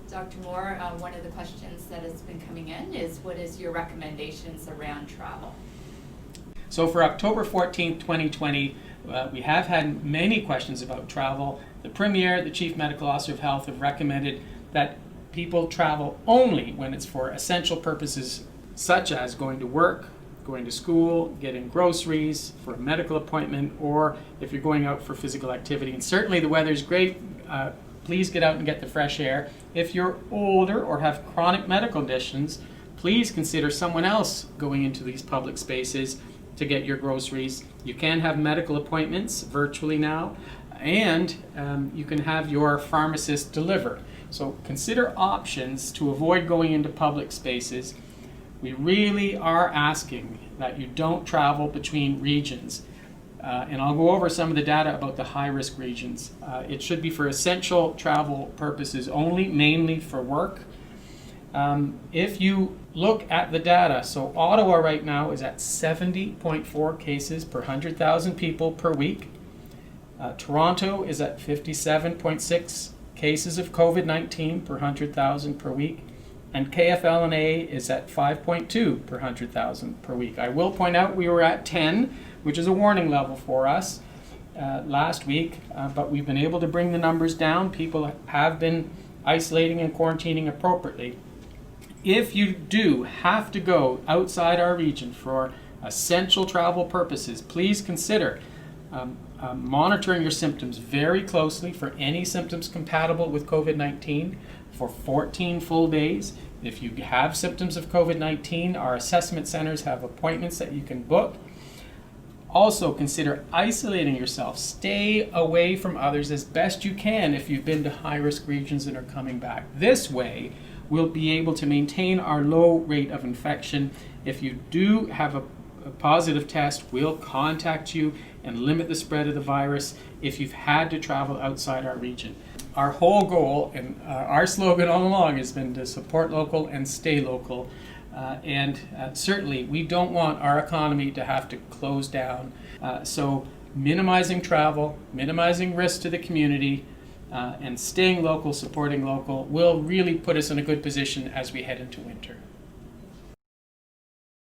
Dr. Moore, one of the questions that has been coming in is, what is your recommendations around travel? So for October 14th, 2020, we have had many questions about travel. The Premier, the Chief Medical Officer of Health, have recommended that people travel only when it's for essential purposes, such as going to work, going to school, getting groceries, for a medical appointment, or if you're going out for physical activity. And certainly the weather's great. Please get out and get the fresh air. If you're older or have chronic medical conditions, please consider someone else going into these public spaces to get your groceries. You can have medical appointments virtually now, and you can have your pharmacist deliver. So consider options to avoid going into public spaces. We really are asking that you don't travel between regions. And I'll go over some of the data about the high-risk regions. It should be for essential travel purposes only, mainly for work. If you look at the data, so Ottawa right now is at 70.4 cases per 100,000 people per week. Toronto is at 57.6 cases of COVID-19 per 100,000 per week. And KFL&A is at 5.2 per 100,000 per week. I will point out we were at 10, which is a warning level for us last week, but we've been able to bring the numbers down. People have been isolating and quarantining appropriately. If you do have to go outside our region for essential travel purposes, please consider monitoring your symptoms very closely for any symptoms compatible with COVID-19 for 14 full days. If you have symptoms of COVID-19, our assessment centers have appointments that you can book. Also consider isolating yourself. Stay away from others as best you can if you've been to high-risk regions and are coming back. This way, we'll be able to maintain our low rate of infection. If you do have a positive test, we'll contact you and limit the spread of the virus if you've had to travel outside our region. Our whole goal and our slogan all along has been to support local and stay local. Certainly we don't want our economy to have to close down. So minimizing travel, minimizing risk to the community, and staying local, supporting local will really put us in a good position as we head into winter.